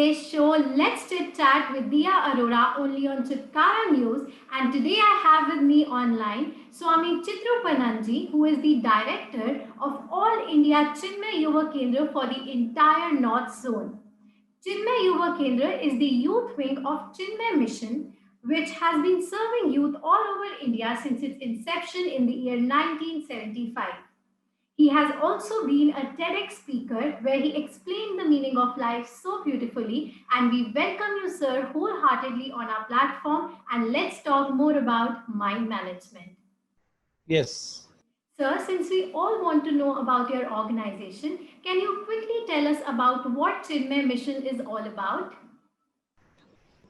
today's show, let's chit chat with Dia Arora only on Chitkara News. And today I have with me online Swami Chitru Pananji, who is the director of All India Chinmay Yuva Kendra for the entire North Zone. Chinmay Yuva Kendra is the youth wing of Chinmay Mission, which has been serving youth all over India since its inception in the year 1975. He has also been a TEDx speaker where he explained the meaning of life so beautifully. And we welcome you, sir, wholeheartedly on our platform. And let's talk more about mind management. Yes. Sir, since we all want to know about your organization, can you quickly tell us about what Chinmay Mission is all about?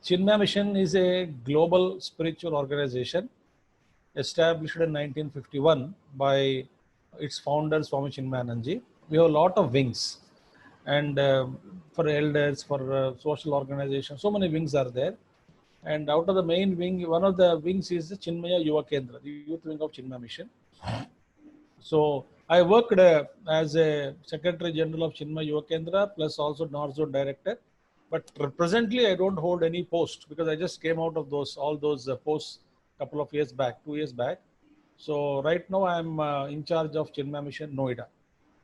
Chinmay Mission is a global spiritual organization established in 1951 by its founder Swami Chinmayananji. We have a lot of wings, and for elders, for social organizations, so many wings are there. And out of the main wing, one of the wings is the Chinmaya Yuva Kendra, the youth wing of Chinmay Mission. So I worked as a Secretary General of Chinmay Yuva Kendra, plus also North Zone Director. But presently, I don't hold any post because I just came out of all those posts couple of years back, 2 years back. So right now, I'm in charge of Chinmay Mission Noida.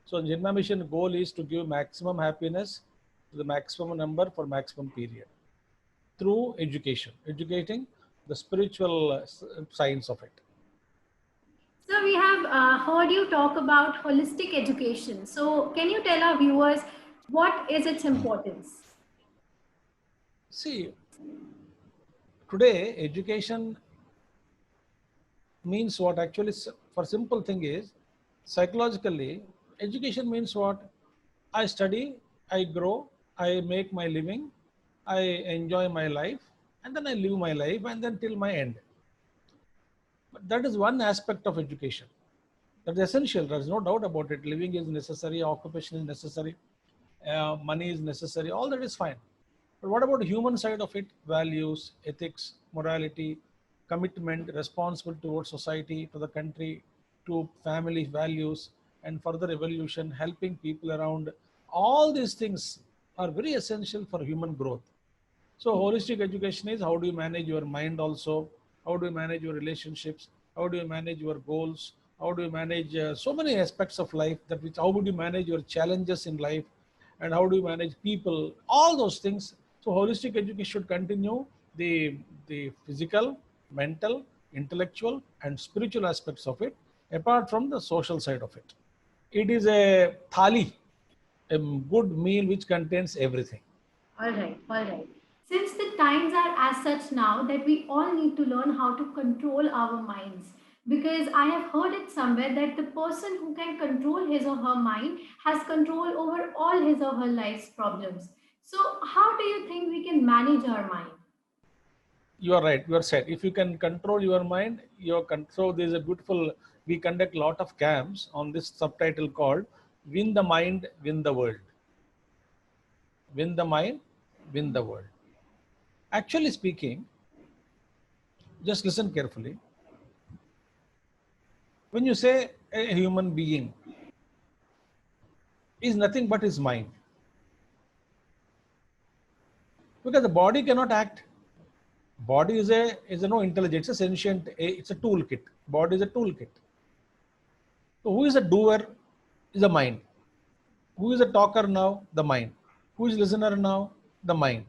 So Chinmay Mission goal is to give maximum happiness to the maximum number for maximum period through education, educating the spiritual science of it. So we have heard you talk about holistic education. So can you tell our viewers what is its importance? See, today education means what? Actually, for simple thing is, psychologically, education means what? I study, I grow, I make my living, I enjoy my life, and then I live my life, and then till my end. But that is one aspect of education. That is essential. There is no doubt about it. Living is necessary, occupation is necessary, money is necessary. All that is fine. But what about the human side of it? Values, ethics, morality, commitment, responsibility towards society, to the country, to family values, and further evolution, helping people around. All these things are very essential for human growth. So holistic education is how do you manage your mind also, how do you manage your relationships, how do you manage your goals, how do you manage so many aspects of life, that which how would you manage your challenges in life, and how do you manage people, all those things. So holistic education should continue the physical, mental, intellectual, and spiritual aspects of it, apart from the social side of it. It is a thali, a good meal which contains everything. All right, all right. Since the times are as such now that we all need to learn how to control our minds. Because I have heard it somewhere that the person who can control his or her mind has control over all his or her life's problems. So, how do you think we can manage our mind? You are right. You are said. If you can control your mind, so there's a beautiful. We conduct a lot of camps on this subtitle called "Win the Mind, Win the World." Win the mind, win the world. Actually speaking, just listen carefully. When you say a human being is nothing but his mind, because the body cannot act. Body is a no intelligence. It's a sentient. It's a toolkit. Body is a toolkit. So who is a doer? Is the mind. Who is a talker now? The mind. Who is listener now? The mind.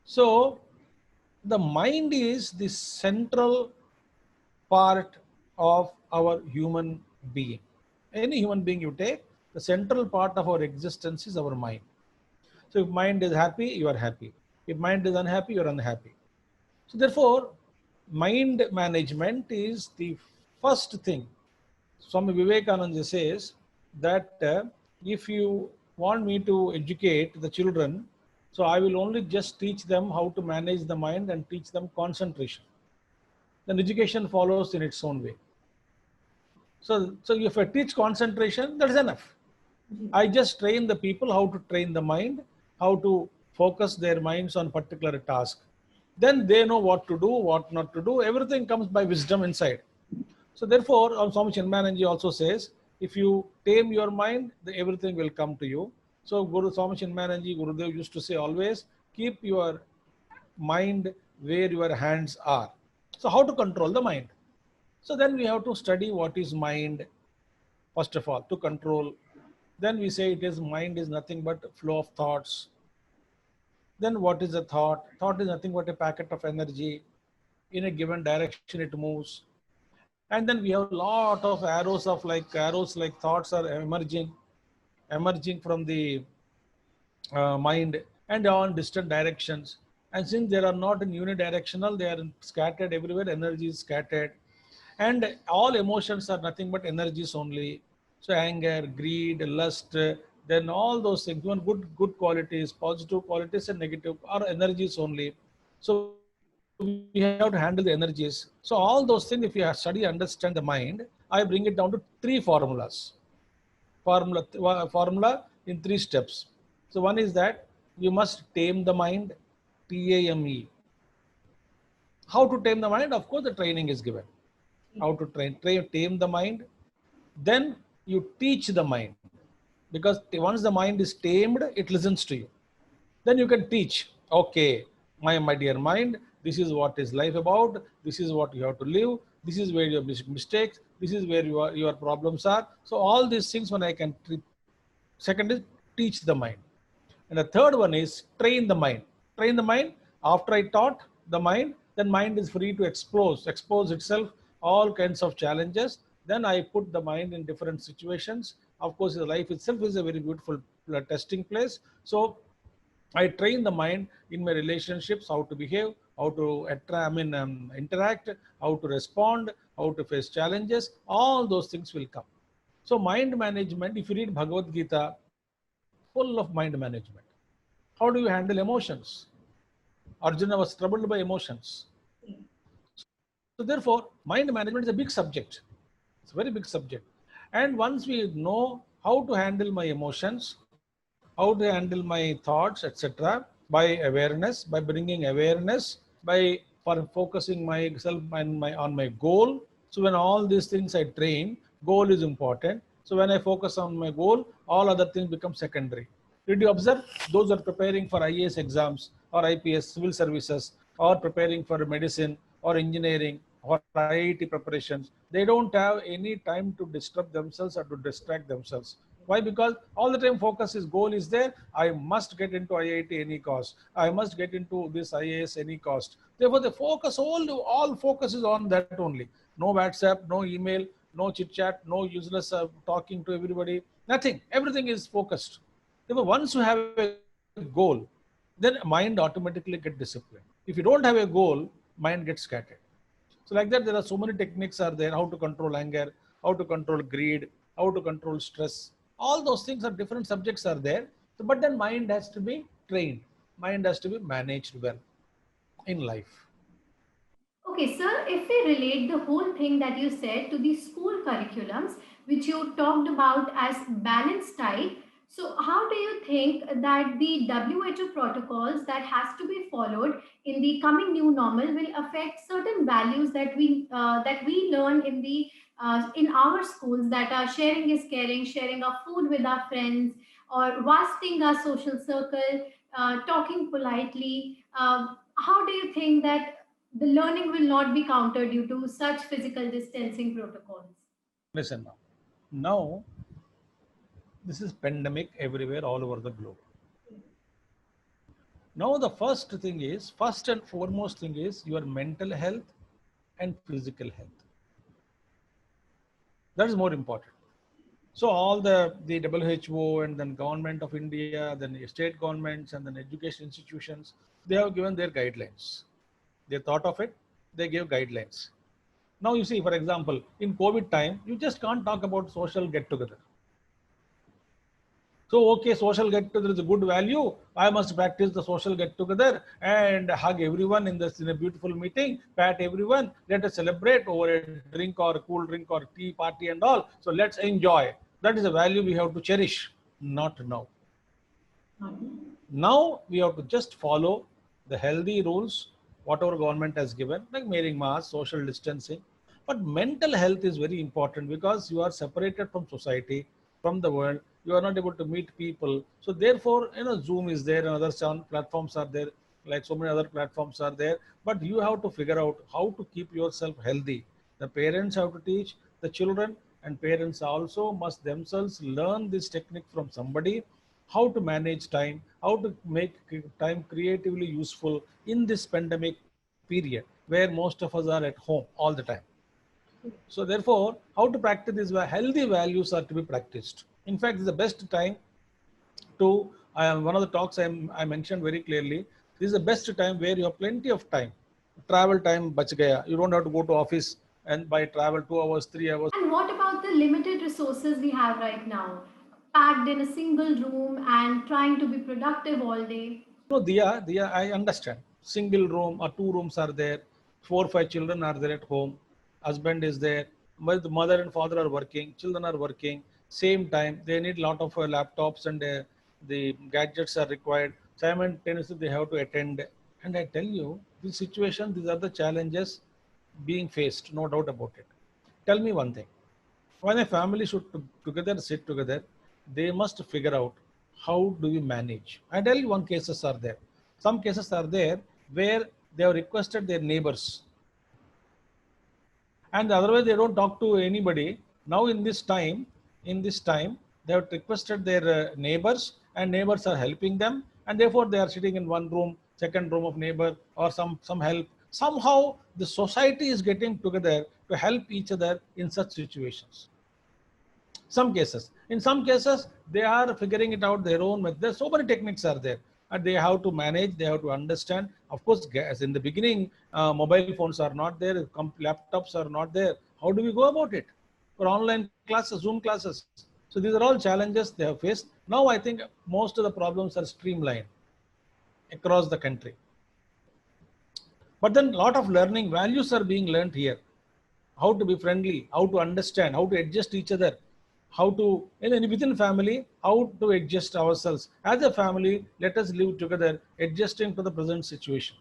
So the mind is the central part of our human being. Any human being you take, the central part of our existence is our mind. So if mind is happy, you are happy. If mind is unhappy, you are unhappy. So therefore, mind management is the first thing. Swami Vivekananda says that if you want me to educate the children, so I will only just teach them how to manage the mind and teach them concentration. Then education follows in its own way. So if I teach concentration, that is enough. I just train the people how to train the mind, how to focus their minds on particular task. Then they know what to do, what not to do. Everything comes by wisdom inside. So therefore, Swami Chinmayananji also says, if you tame your mind, everything will come to you. So Guru Swami Chinmayananji, Gurudev used to say always, keep your mind where your hands are. So how to control the mind? So then we have to study what is mind, first of all, to control. Then we say it is mind is nothing but flow of thoughts. Then what is a thought? Thought is nothing but a packet of energy. In a given direction it moves. And then we have a lot of arrows like thoughts are emerging from the mind and on distant directions. And since they are not in unidirectional, they are scattered everywhere, energy is scattered. And all emotions are nothing but energies only. So anger, greed, lust, then all those things, even good qualities, positive qualities and negative are energies only. So we have to handle the energies. So all those things, if you study, understand the mind, I bring it down to three formulas. Formula in three steps. So one is that you must tame the mind, TAME. How to tame the mind? Of course, the training is given. How to tame the mind. Then you teach the mind, because once the mind is tamed, it listens to you. Then you can teach. Okay, my dear mind, this is what is life about. This is what you have to live. This is where your mistakes. This is where your problems are. So all these things when I can. Second is teach the mind. And the third one is train the mind. Train the mind. After I taught the mind, then mind is free to expose itself all kinds of challenges. Then I put the mind in different situations. Of course, the life itself is a very beautiful testing place. So I train the mind in my relationships, how to behave, how to interact, how to respond, how to face challenges. All those things will come. So mind management, if you read Bhagavad Gita, full of mind management. How do you handle emotions? Arjuna was troubled by emotions. So therefore, mind management is a big subject. It's a very big subject. And once we know how to handle my emotions, how to handle my thoughts, etc., by awareness, by bringing awareness, by focusing myself on my goal. So when all these things I train, goal is important. So when I focus on my goal, all other things become secondary. Did you observe those are preparing for IAS exams or IPS, civil services, or preparing for medicine or engineering or IIT preparations? They don't have any time to disturb themselves or to distract themselves. Why? Because all the time focus is goal is there. I must get into IIT any cost. I must get into this IAS any cost. Therefore, the focus all focus is on that only. No WhatsApp, no email, no chit chat, no useless talking to everybody. Nothing. Everything is focused. Therefore, once you have a goal, then mind automatically get disciplined. If you don't have a goal, mind gets scattered. So like that, there are so many techniques are there, how to control anger, how to control greed, how to control stress. All those things are different subjects are there. So, but then mind has to be trained. Mind has to be managed well in life. Okay, sir, if we relate the whole thing that you said to the school curriculums, which you talked about as balanced type, so how do you think that the WHO protocols that has to be followed in the coming new normal will affect certain values that we learn in our schools, that are sharing is caring, sharing of food with our friends, or vasting our social circle, talking politely? How do you think that the learning will not be countered due to such physical distancing protocols? Listen now. Now, this is pandemic everywhere all over the globe. Now, the first and foremost thing is your mental health and physical health. That is more important. So all the WHO and then government of India, then the state governments and then education institutions, they have given their guidelines. They thought of it, they gave guidelines. Now you see, for example, in COVID time, you just can't talk about social get together. So, okay, social get together is a good value. I must practice the social get together and hug everyone in a beautiful meeting, pat everyone. Let us celebrate over a drink or a cool drink or tea party and all. So let's enjoy. That is a value we have to cherish. Not now. Now we have to just follow the healthy rules, whatever government has given, like wearing mask, social distancing. But mental health is very important because you are separated from society, from the world. you are not able to meet people. So therefore, Zoom is there and other platforms are there, like so many other platforms are there. But you have to figure out how to keep yourself healthy. The parents have to teach the children, and parents also must themselves learn this technique from somebody, how to manage time, how to make time creatively useful in this pandemic period where most of us are at home all the time. So therefore, how to practice these healthy values are to be practiced. In fact, this is the best time to, one of the talks I mentioned very clearly, this is the best time where you have plenty of time. Travel time bach gaya. You don't have to go to office and by travel 2 hours, 3 hours. And what about the limited resources we have right now? Packed in a single room and trying to be productive all day. No, Dia, I understand. Single room or two rooms are there. 4 or 5 children are there at home. Husband is there. The mother and father are working. Children are working. Same time, they need a lot of laptops and the gadgets are required. Simultaneously, they have to attend. And I tell you, this situation, these are the challenges being faced. No doubt about it. Tell me one thing, when a family should together sit together, they must figure out how do we manage. I tell you, one cases are there. Some cases are there where they have requested their neighbors, and otherwise they don't talk to anybody. Now in this time, they have requested their neighbors, and neighbors are helping them, and therefore they are sitting in one room, second room of neighbor, or some help. Somehow the society is getting together to help each other in such situations. Some cases, in some cases, they are figuring it out their own method. There's so many techniques are there, and they have to manage, they have to understand. Of course, as in the beginning, mobile phones are not there, laptops are not there. How do we go about it for online classes, Zoom classes? So these are all challenges they have faced. Now I think most of the problems are streamlined across the country. But then a lot of learning values are being learned here. How to be friendly, how to understand, how to adjust each other, how to, and then within family, how to adjust ourselves. As a family, let us live together, adjusting to the present situation.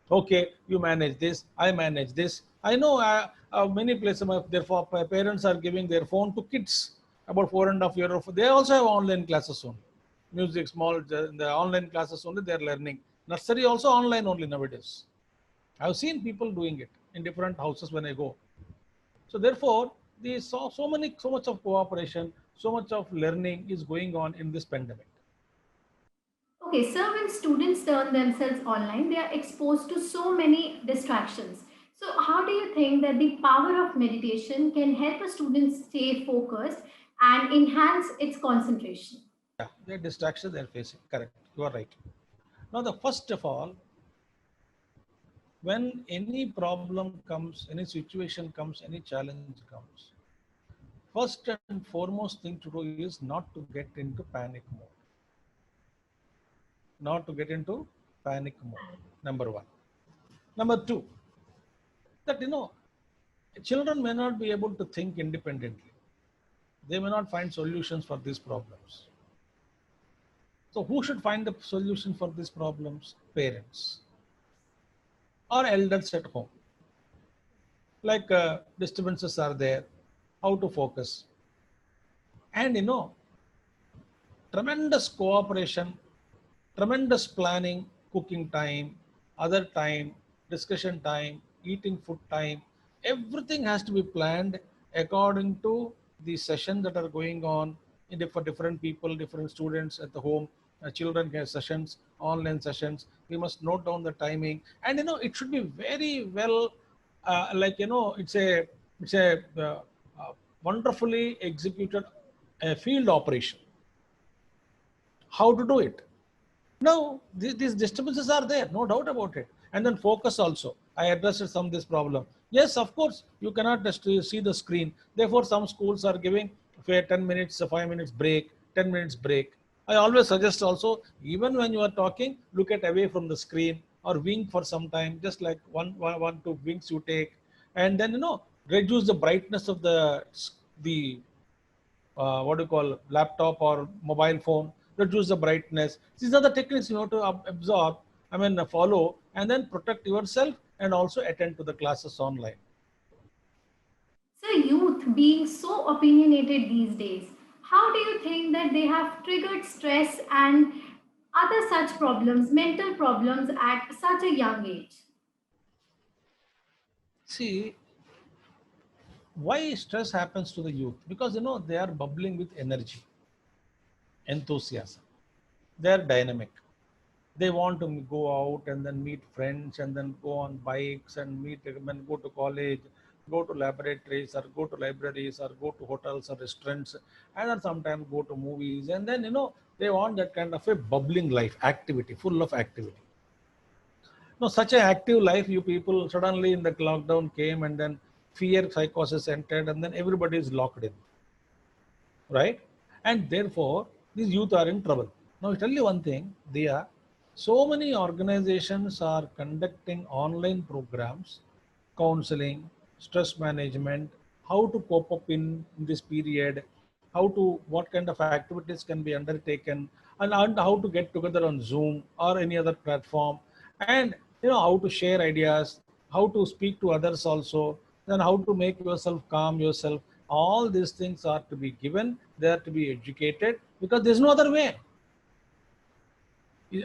Okay, you manage this, I manage this. I know many places, therefore, parents are giving their phone to kids about 4.5 years old. They also have online classes only. Music, small, the online classes only they are learning. Nursery also online only nowadays. I've seen people doing it in different houses when I go. So therefore, so much of cooperation, so much of learning is going on in this pandemic. Okay, so when students turn themselves online, they are exposed to so many distractions. So, how do you think that the power of meditation can help a student stay focused and enhance its concentration? Yeah, the distraction they're facing. Correct. You are right. Now, the first of all, when any problem comes, any situation comes, any challenge comes, first and foremost thing to do is not to get into panic mode. Not to get into panic mode. Number one. Number two, that children may not be able to think independently. They may not find solutions for these problems. So who should find the solution for these problems? Parents or elders at home. Like disturbances are there, how to focus. And tremendous cooperation, tremendous planning, cooking time, other time, discussion time, eating food time. Everything has to be planned according to the sessions that are going on for different people, different students at the home. Children have sessions, online sessions. We must note down the timing, and it should be very well, it's a wonderfully executed field operation. How to do it? Now, these disturbances are there, no doubt about it. And then focus also. I addressed some of this problem. Yes, of course, you cannot just see the screen. Therefore, some schools are giving 10 minutes, 5 minutes break, 10 minutes break. I always suggest also, even when you are talking, look at away from the screen or wink for some time, just like one, two winks you take. And then, reduce the brightness of the what do you call laptop or mobile phone, reduce the brightness. These are the techniques you have to absorb, follow, and then protect yourself and also attend to the classes online. So, youth being so opinionated these days, how do you think that they have triggered stress and other such problems, mental problems at such a young age? See, why stress happens to the youth? Because they are bubbling with energy, enthusiasm. They are dynamic. They want to go out and then meet friends and then go on bikes and meet and go to college, go to laboratories or go to libraries or go to hotels or restaurants, and then sometimes go to movies, and then they want that kind of a bubbling life, activity, full of activity. No, such an active life, you people suddenly in the lockdown came and then fear psychosis entered and then everybody is locked in, right? And therefore, these youth are in trouble. Now, I tell you one thing, Dia, so many organizations are conducting online programs, counseling, stress management, how to cope up in this period, what kind of activities can be undertaken, and how to get together on Zoom or any other platform, and how to share ideas, how to speak to others also, then how to make yourself calm yourself. All these things are to be given, they are to be educated, because there's no other way.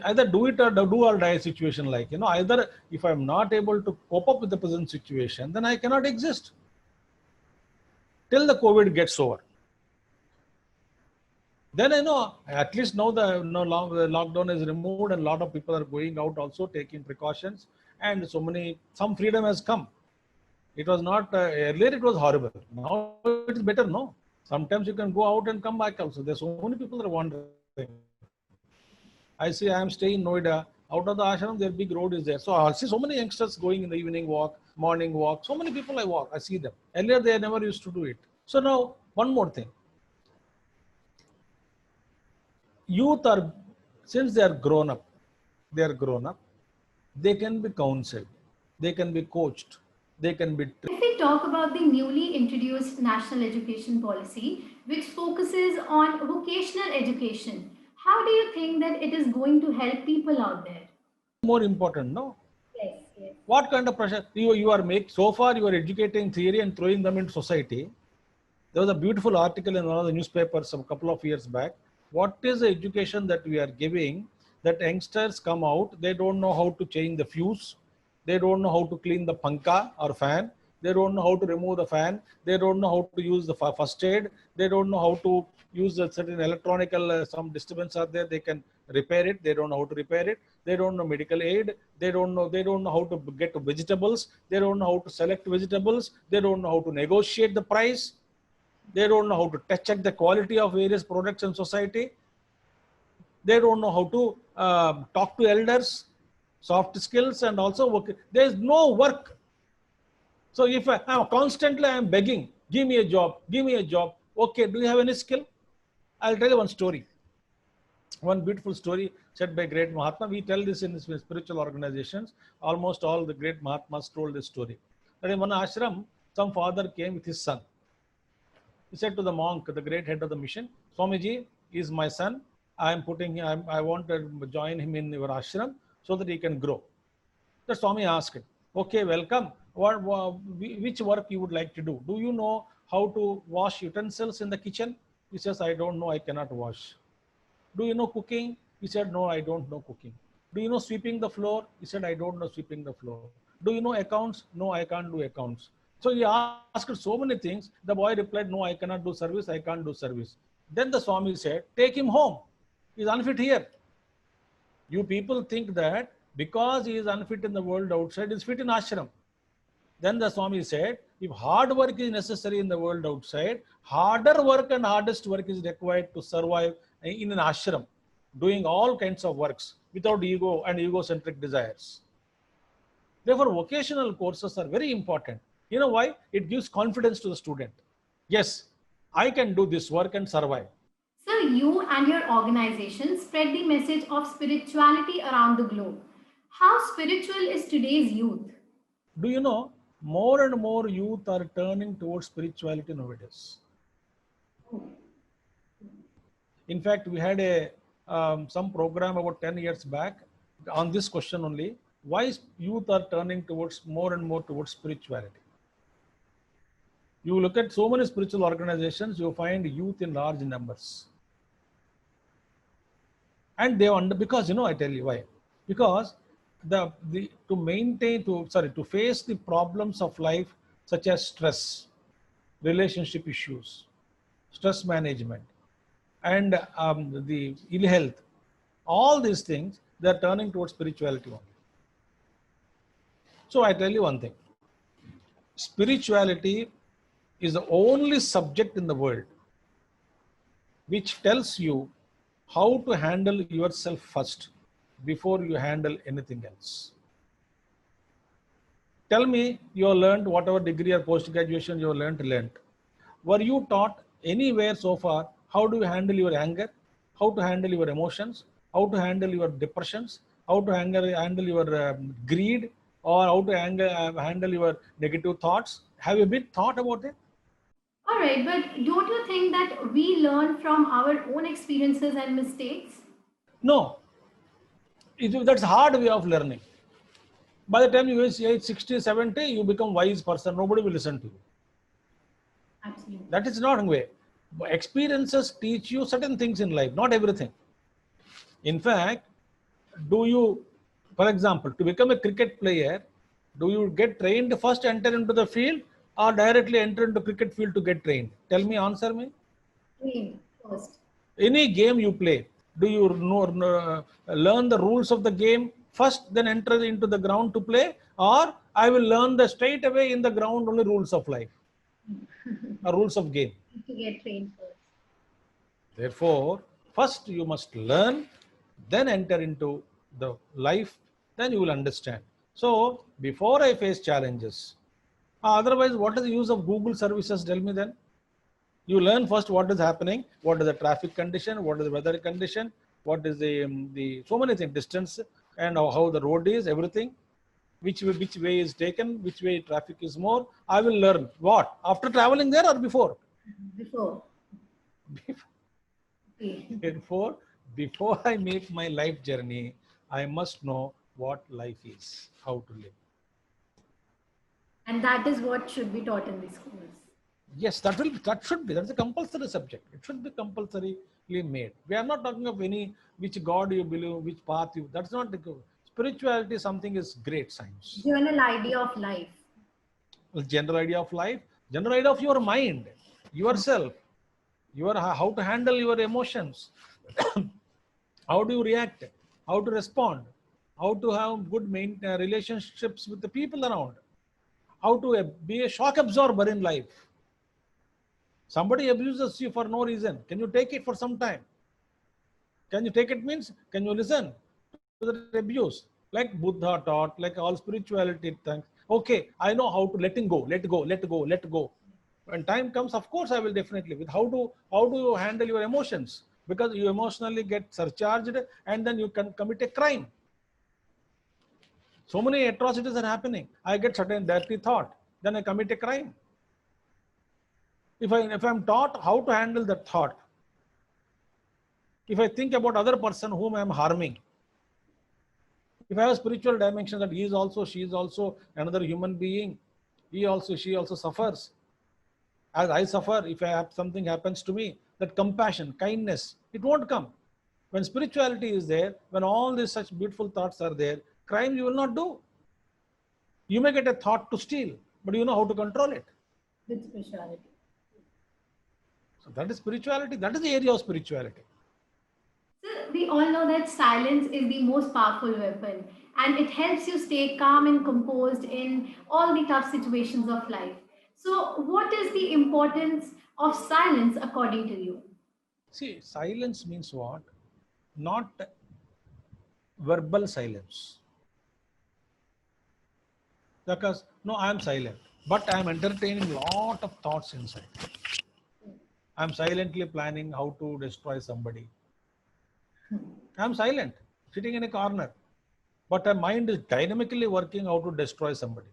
Either do it or do or die situation, like either if I'm not able to cope up with the present situation, then I cannot exist till the COVID gets over. Then at least now the lockdown is removed and a lot of people are going out also taking precautions, and some freedom has come. It was not earlier, it was horrible. Now it is better, no? Sometimes you can go out and come back also. There's so many people that are wandering. I see, I am staying in Noida. Out of the ashram, their big road is there. So I see so many youngsters going in the evening walk, morning walk. So many people I walk, I see them. Earlier they never used to do it. So now, one more thing. Youth are, since they are grown up, they can be counseled, they can be coached, they can be If we talk about the newly introduced national education policy, which focuses on vocational education, how do you think that it is going to help people out there? more important, no? Yes, yes. What kind of pressure you are making? So far, you are educating theory and throwing them into society. There was a beautiful article in one of the newspapers a couple of years back. What is the education that we are giving that youngsters come out, they don't know how to change the fuse, they don't know how to clean the panka or fan, they don't know how to remove the fan, they don't know how to use the first aid, they don't know how to use a certain electronical, some disturbance are there, they can repair it, they don't know how to repair it, they don't know medical aid, they don't know how to get vegetables, they don't know how to select vegetables, they don't know how to negotiate the price, they don't know how to check the quality of various products in society. They don't know how to talk to elders, soft skills, and also work. There is no work. So if I'm constantly I'm begging, give me a job, give me a job. Okay, do you have any skill? I'll tell you one story. One beautiful story said by great Mahatma. We tell this in spiritual organizations. Almost all the great Mahatmas told this story. That in one ashram, some father came with his son. He said to the monk, the great head of the mission, Swamiji is my son. I want to join him in your ashram so that he can grow. The Swami asked, okay, welcome. Which work you would like to do? Do you know how to wash utensils in the kitchen? He says, I don't know, I cannot wash. Do you know cooking? He said, no, I don't know cooking. Do you know sweeping the floor? He said, I don't know sweeping the floor. Do you know accounts? No, I can't do accounts. So he asked so many things. The boy replied, no, I cannot do service. I can't do service. Then the Swami said, take him home. He's unfit here. You people think that because he is unfit in the world outside, he is fit in ashram. Then the Swami said, if hard work is necessary in the world outside, harder work and hardest work is required to survive in an ashram, doing all kinds of works without ego and egocentric desires. Therefore, vocational courses are very important. You know why? It gives confidence to the student. Yes, I can do this work and survive. So, you and your organization spread the message of spirituality around the globe. How spiritual is today's youth? Do you know, more and more youth are turning towards spirituality nowadays. In fact, we had some program about 10 years back on this question only. Why youth are turning towards more and more towards spirituality? You look at so many spiritual organizations, you find youth in large numbers. And they under, because I tell you why. Because the to maintain to sorry to face the problems of life such as stress, relationship issues, stress management, and the ill health, all these things they are turning towards spirituality only. So I tell you one thing: spirituality is the only subject in the world which tells you how to handle yourself first before you handle anything else. Tell me, you have learned whatever degree or post graduation you have learned. Were you taught anywhere so far how do you handle your anger, how to handle your emotions, how to handle your depressions, how to handle your greed, or how to handle your negative thoughts? Have you been thought about it? All right, but don't you think that we learn from our own experiences and mistakes? No, that's hard way of learning. By the time you reach age 60, 70, you become wise person. Nobody will listen to you. Absolutely. That is not a way. Experiences teach you certain things in life, not everything. In fact, do you, for example, to become a cricket player, do you get trained first, enter into the field, or directly enter into cricket field to get trained? Tell me, answer me. Train first. Any game you play, do you learn the rules of the game first, then enter into the ground to play, or I will learn the straight away in the ground only rules of life or rules of game? To get trained first. Therefore, first you must learn, then enter into the life, then you will understand. So, before I face challenges, otherwise, what is the use of Google services? Tell me then. You learn first what is happening, what is the traffic condition, what is the weather condition, what is the so many things, distance, and how the road is, everything, which way is taken, which way traffic is more. I will learn what after traveling there or before. Before. Okay. Therefore, before I make my life journey, I must know what life is, how to live. And that is what should be taught in the schools. Yes, that's a compulsory subject. It should be compulsorily made. We are not talking of any which God you believe, which path you. That's not the spirituality. Something is great science. General idea of life. Well, general idea of life, general idea of your mind, yourself, your how to handle your emotions, how do you react, how to respond, how to have good relationships with the people around, how to be a shock absorber in life. Somebody abuses you for no reason. Can you take it for some time? Can you take it means, can you listen to that abuse? Like Buddha taught, like all spirituality things. Okay, I know how to letting go, let go, let go, let go. When time comes, of course, I will definitely. With how do you handle your emotions? Because you emotionally get surcharged, and then you can commit a crime. So many atrocities are happening. I get certain dirty thought, then I commit a crime. If I'm taught how to handle that thought, if I think about other person whom I am harming, if I have a spiritual dimension that he is also, she is also another human being, she also suffers. As I suffer, if I have something happens to me, that compassion, kindness, it won't come. When spirituality is there, when all these such beautiful thoughts are there, crime you will not do. You may get a thought to steal, but you know how to control it. With spirituality. So that is spirituality. That is the area of spirituality. So we all know that silence is the most powerful weapon and it helps you stay calm and composed in all the tough situations of life. So, what is the importance of silence according to you? See, silence means what? Not verbal silence. Because no, I am silent, but I am entertaining lot of thoughts inside. I am silently planning how to destroy somebody. I am silent, sitting in a corner, but my mind is dynamically working how to destroy somebody.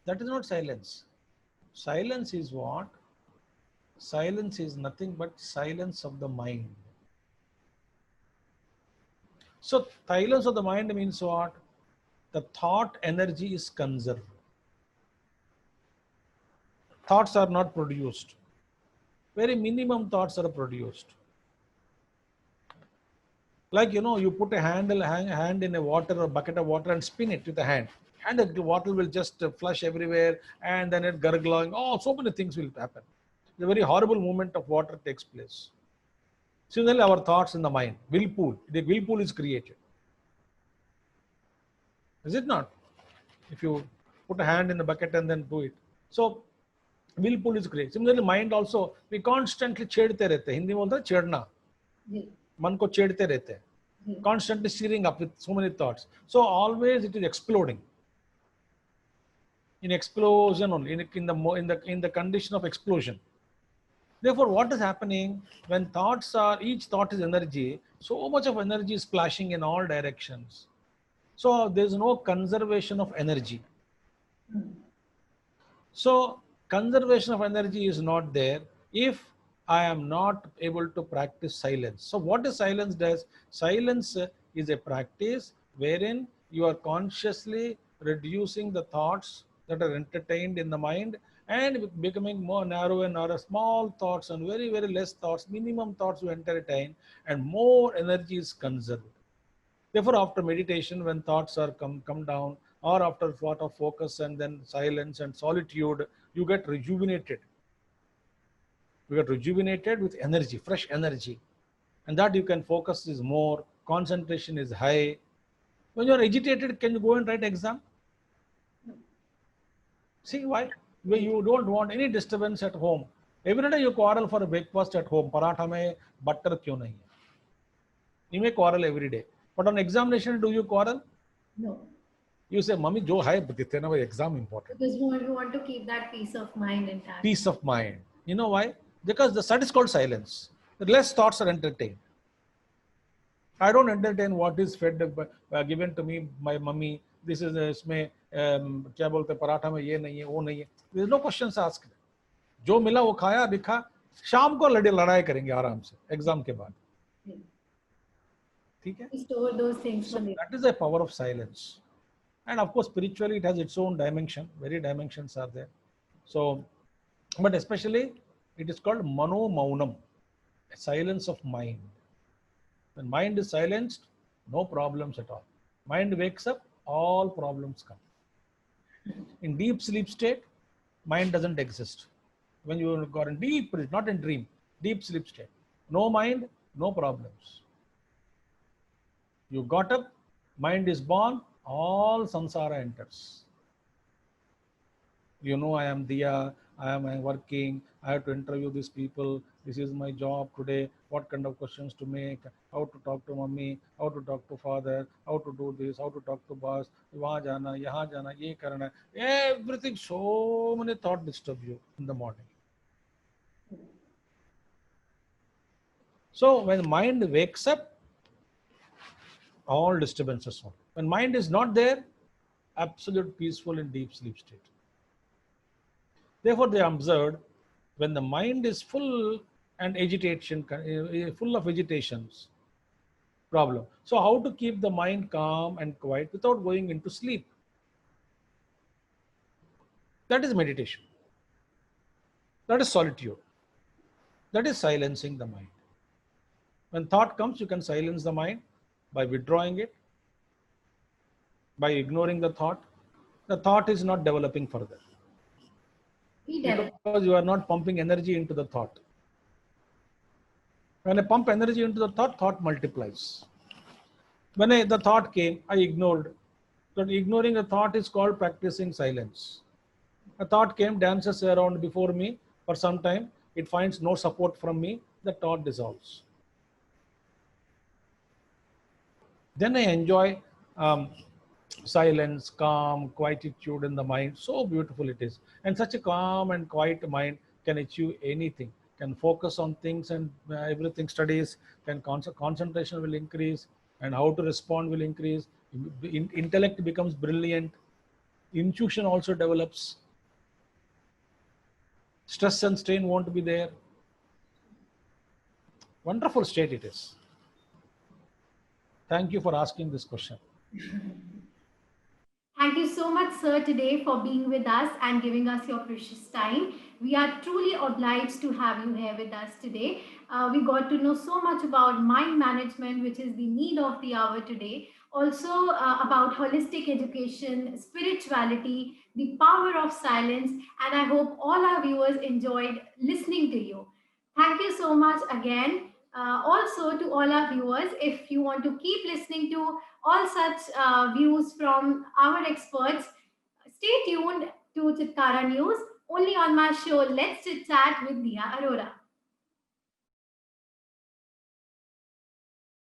That is not silence. Silence is what? Silence is nothing but silence of the mind. So silence of the mind means what? The thought energy is conserved. thoughts are not produced. Very minimum thoughts are produced. Like, you put a hand in a water or bucket of water and spin it with the hand. And the water will just flush everywhere, and then it gurgling. Oh, so many things will happen. The very horrible movement of water takes place. Similarly, our thoughts in the mind, whirlpool. The whirlpool is created. Is it not? If you put a hand in the bucket and then do it. So, whirlpool is created. Similarly, mind also, we constantly छेड़ते रहते हैं. हिंदी में बोलते हैं छेड़ना. मन को छेड़ते रहते हैं. Constantly stirring up with so many thoughts. So always it is exploding. In explosion only, in the condition of explosion. Therefore, what is happening when each thought is energy, so much of energy is splashing in all directions. So there is no conservation of energy. So conservation of energy is not there if I am not able to practice silence. So what is silence does? Silence is a practice wherein you are consciously reducing the thoughts that are entertained in the mind and becoming more narrow and narrow, small thoughts and very, very less thoughts, minimum thoughts you entertain, and more energy is conserved. Therefore, after meditation, when thoughts are come down, or after thought of focus and then silence and solitude, you get rejuvenated. You get rejuvenated with energy, fresh energy. And that you can focus is more, concentration is high. When you are agitated, can you go and write exam? See why? When you don't want any disturbance at home. Every day you quarrel for a breakfast at home. Paratha mein butter kyun nahi hai? You may quarrel every day. But on examination, do you quarrel? No. You say, Mummy, jo hai, dithe na, exam important. Because you want to keep that peace of mind intact. Peace of mind. You know why? Because that is called silence. The less thoughts are entertained. I don't entertain what is fed given to me by mummy. This is इसमें क्या बोलते हैं पराठा में ये नहीं है वो नहीं है. There is no questions asked. जो मिला वो खाया दिखा. शाम को लड़ाई करेंगे आराम से एग्जाम के बाद. ठीक है? Store those things. So that is the power of silence. And of course, spiritually, it has its own dimension. Very dimensions are there. So, but especially, it is called mano maunam, silence of mind. When mind is silenced, no problems at all. Mind wakes up, all problems come. In deep sleep state, mind doesn't exist. When you are in deep, not in dream, deep sleep state, no mind, no problems. You got up, mind is born, all samsara enters. You know, I am Diya, I am working, I have to interview these people, this is my job today, what kind of questions to make, how to talk to mummy, how to talk to father, how to do this, how to talk to boss, wahan jana, yahan jana, ye karna, everything, so many thoughts disturb you in the morning. So when mind wakes up, all disturbances are. When mind is not there, absolute peaceful in deep sleep state. Therefore, they observed when the mind is full and agitation, full of agitations, problem. So how to keep the mind calm and quiet without going into sleep? That is meditation. That is solitude. That is silencing the mind. When thought comes, you can silence the mind by withdrawing it, by ignoring the thought. The thought is not developing further. Because you are not pumping energy into the thought. When I pump energy into the thought, thought multiplies. When the thought came, I ignored. So ignoring the thought is called practicing silence. A thought came, dances around before me for some time. It finds no support from me. The thought dissolves. Then I enjoy silence, calm, quietude in the mind. So beautiful it is. And such a calm and quiet mind can achieve anything, can focus on things and everything studies, can concentration will increase and how to respond will increase. Intellect becomes brilliant. Intuition also develops. Stress and strain won't be there. Wonderful state it is. Thank you for asking this question. Thank you so much, sir, today for being with us and giving us your precious time. We are truly obliged to have you here with us today. We got to know so much about mind management, which is the need of the hour today. Also, about holistic education, spirituality, the power of silence, and I hope all our viewers enjoyed listening to you. Thank you so much again. Also, to all our viewers, if you want to keep listening to all such views from our experts, stay tuned to Chitkara News only on my show Let's Chit Chat with Dia Arora.